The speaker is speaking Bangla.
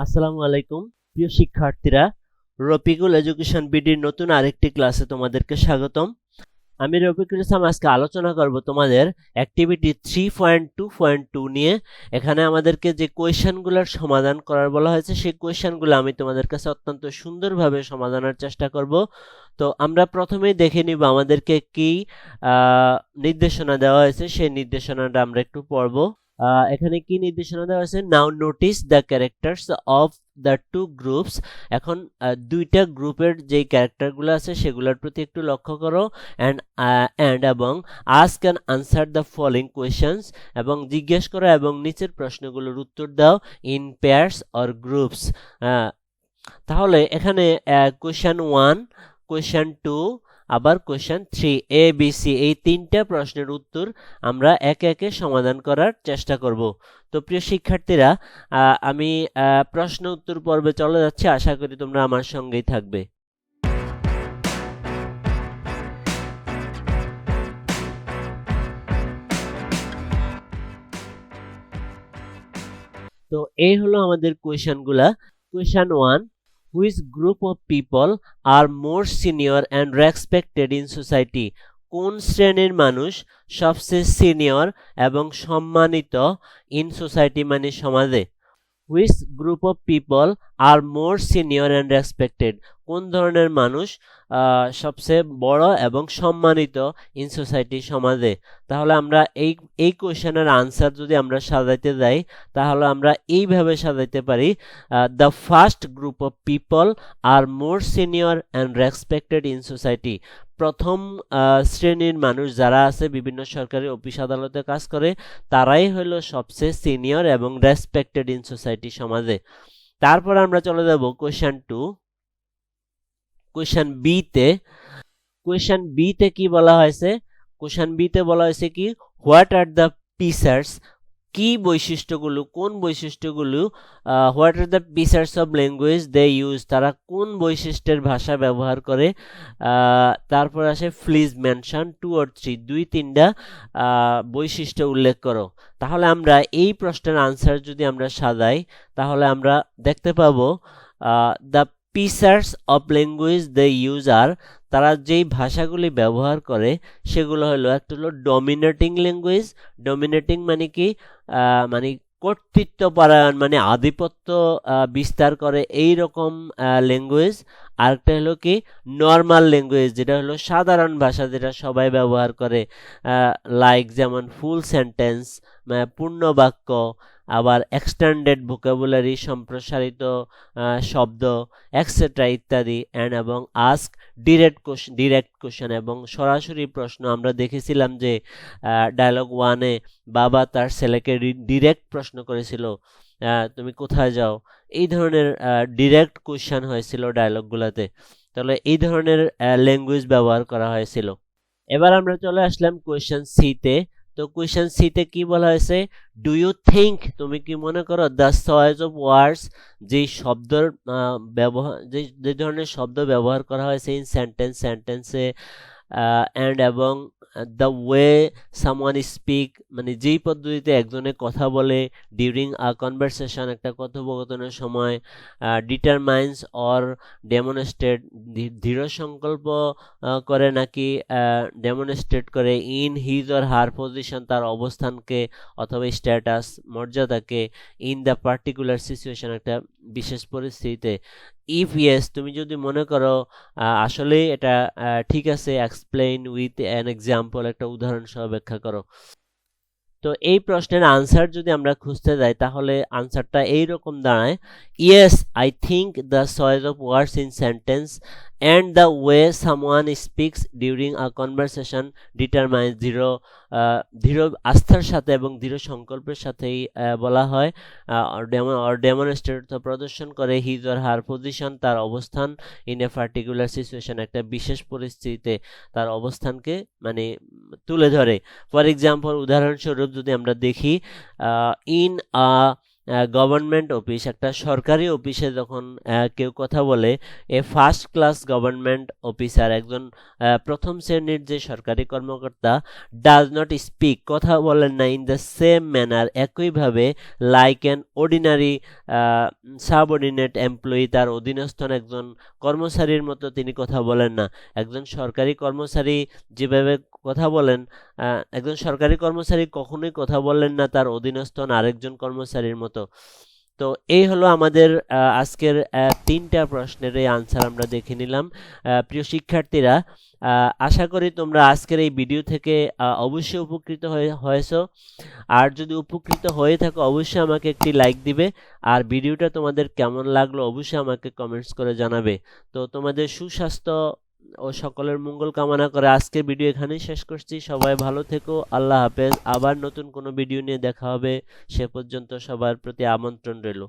আসসালামু আলাইকুম প্রিয় শিক্ষার্থীরা, রফিকুল এডুকেশন বিডির নতুন আরেকটি ক্লাসে তোমাদেরকে স্বাগতম। আমি রফিকুল ইসলাম। আজকে আলোচনা করব তোমাদের অ্যাক্টিভিটি 3.2.2 নিয়ে। এখানে আমাদেরকে যে কোয়েশ্চেনগুলোর সমাধান করার বলা হয়েছে সেই কোয়েশ্চেনগুলো আমি তোমাদের কাছে অত্যন্ত সুন্দরভাবে সমাধানের চেষ্টা করব। তো আমরা প্রথমেই দেখে নিব আমাদেরকে কি নির্দেশনা দেওয়া হয়েছে, সেই নির্দেশনাটা আমরা একটু পড়ব। এখানে কি নির্দেশনা দেওয়া আছে? Now notice the characters of the two groups. এখন দুইটা গ্রুপের যে ক্যারেক্টারগুলো আছে সেগুলোর প্রতি একটু লক্ষ্য করো। অ্যান্ড এবং ask and answer the following questions, এবং জিজ্ঞেস করো এবং নিচের প্রশ্নগুলোর উত্তর দাও ইন পেয়ার্স অর গ্রুপস। তাহলে এখানে কোয়েশ্চেন 1, কোয়েশ্চেন 2, আবার কোয়েশ্চেন 3, এ বি সি, এই তিনটা প্রশ্নের উত্তর আমরা একে একে সমাধান করার চেষ্টা করব। তো প্রিয় শিক্ষার্থীরা, আমি প্রশ্ন উত্তর পর্বে চলে যাচ্ছি। আশা করি তোমরা আমার সঙ্গেই থাকবে। তো এই হলো আমাদের কোয়েশ্চেনগুলা। Question 1, which group of people are more senior and respected in society? কোন শ্রেণীর মানুষ সবচেয়ে সিনিয়র এবং সম্মানিত ইন সোসাইটি মানে সমাজে? Which group of people are more senior and respected, কোন ধরনের মানুষ সবচেয়ে বড় এবং সম্মানিত ইন সোসাইটি সমাজে? তাহলে আমরা এই কোয়েশ্চেনের আনসার যদি আমরা সাজাইতে যাই তাহলে আমরা এইভাবে সাজাইতে পারি। The first group of people are more senior and respected in society. প্রথম শ্রেণীর মানুষ যারা আছে, বিভিন্ন সরকারি অফিস আদালতে কাজ করে, তারাই হলো সবচেয়ে সিনিয়র এবং রেসপেক্টেড ইন সোসাইটি সমাজে। তারপর আমরা চলে যাব কোয়েশ্চেন 2, কোয়েশ্চেন বি তে। কোয়েশ্চেন বি তে কি বলা হয়েছে? কোয়েশ্চেন বি তে বলা হয়েছে কি, হোয়াট আর দ্য ফিচার্স, কি বৈশিষ্ট্যগুলো, কোন বৈশিষ্ট্যগুলো, what are the features of language they use, তারা কোন বৈশিষ্ট্যের ভাষা ব্যবহার করে। তারপর আসে প্লিজ মেনশন 2 or 3, 2-3টা বৈশিষ্ট্য উল্লেখ করো। তাহলে আমরা এই প্রশ্নের আনসার যদি আমরা সাজাই তাহলে আমরা দেখতে পাবো the features of language they use আর, তারা যেই ভাষাগুলি ব্যবহার করে সেগুলো হলো, একটা হলো ডমিনেটিং ল্যাঙ্গুয়েজ। ডমিনেটিং মানে কি? মানে কর্তৃত্বপরায়ণ, মানে আধিপত্য বিস্তার করে এই রকম ল্যাঙ্গুয়েজ। আরেকটা হলো কি, নর্মাল ল্যাঙ্গুয়েজ, যেটা হলো সাধারণ ভাষা, যেটা সবাই ব্যবহার করে, লাইক যেমন ফুল সেন্টেন্স, পূর্ণ বাক্য, আবার এক্সটেন্ডেড ভোকাবুলারি, সম্প্রসারিত শব্দ, এক্সেট্রা ইত্যাদি। অ্যান্ড এবং আস্ক ডিরেক্ট কোশ্চেন, এবং সরাসরি প্রশ্ন। আমরা দেখেছিলাম যে ডায়লগ 1-এ বাবা তার ছেলেকে ডিরেক্ট প্রশ্ন করেছিল, তুমি কোথায় যাও? এই ধরনের ডিরেক্ট কোশ্চেন হয়েছিল ডায়লগগুলোতে। তাহলে এই ধরনের ল্যাঙ্গুয়েজ ব্যবহার করা হয়েছিল। এবার আমরা চলে আসলাম কোয়েশ্চেন সি তে। তো কোয়েশ্চেন সি তে কি বলা হয়েছে? ডু ইউ থিঙ্ক, তুমি কি মনে করো, দ্য চয়েস অফ ওয়ার্ডস, যেই শব্দের ব্যবহার, যে ধরনের শব্দ ব্যবহার করা হয়েছে ইন সেন্টেন্সে, অ্যান্ড এবং দ্য ওয়ে সামওয়ান স্পিক, মানে যেই পদ্ধতিতে একজনে কথা বলে, ডিউরিং আ কনভারসেশন, একটা কথোপকথনের সময়, ডিটারমাইন্স অর ডেমনস্ট্রেট, দৃঢ় সংকল্প করে নাকি ডেমনস্ট্রেট করে, in his or her position, তার অবস্থানকে অথবা স্ট্যাটাস, মর্যাদাকে, ইন দ্য পার্টিকুলার সিচুয়েশন, একটা বিশেষ পরিস্থিতিতে। ইফ ইয়েস, তুমি যদি মনে করো আসলে এটা ঠিক আছে, এক্সপ্লেইন উইথ অ্যান এক্সাম্পল, একটা উদাহরণ সহ ব্যাখ্যা করো। তো এই প্রশ্নের আনসার যদি আমরা খুঁজতে যাই তাহলে আনসারটা এইরকম দাঁড়ায়, yes I think the choice of words in sentence and the way someone speaks during a conversation determines, দৃঢ় আস্থার সাথে এবং দৃঢ় সংকল্পের সাথেই বলা হয়, ডেমনস্ট্রেট প্রদর্শন করে, হিজ অর হার পজিশন, তার অবস্থান, ইন এ পার্টিকুলার সিচুয়েশন, একটা বিশেষ পরিস্থিতিতে তার অবস্থানকে মানে তুলে ধরে। ফর এক্সাম্পল, উদাহরণস্বরূপ যদি আমরা দেখি, ইন আ গভর্নমেন্ট অফিস, একটা সরকারি অফিসে যখন কেউ কথা বলে, এ ফার্স্ট ক্লাস গভর্নমেন্ট অফিসার, একজন প্রথম শ্রেণীর যে সরকারি কর্মকর্তা, ডাজ নট স্পিক, কথা বলেন না, ইন দ্য সেম ম্যানার, একইভাবে, like an ordinary subordinate employee, তার অধীনস্থ একজন কর্মচারীর মতো তিনি কথা বলেন না। একজন সরকারি কর্মচারী যেভাবে কথা বলেন, একজন সরকারি কর্মচারী কখনোই কথা বললেন না তার অধীনস্থ আরেকজন কর্মচারীর মতো। তো এই হলো আমাদের আজকের 3টা প্রশ্নের এই আনসার আমরা দেখে নিলাম। প্রিয় শিক্ষার্থীরা, আশা করি তোমরা আজকের এই ভিডিও থেকে অবশ্যই উপকৃত হয়েছো। আর যদি উপকৃত হয়ে থাকো অবশ্যই আমাকে একটি লাইক দিবে, আর ভিডিওটা তোমাদের কেমন লাগলো অবশ্যই আমাকে কমেন্টস করে জানাবে। তো তোমাদের সুস্বাস্থ্য ও সকলের মঙ্গল কামনা করে আজকের ভিডিও এখানেই শেষ করছি। সবাই ভালো থেকো, আল্লাহ হাফেজ। আবার নতুন কোনো ভিডিও নিয়ে দেখা হবে, সে পর্যন্ত সবার প্রতি আমন্ত্রণ রইল।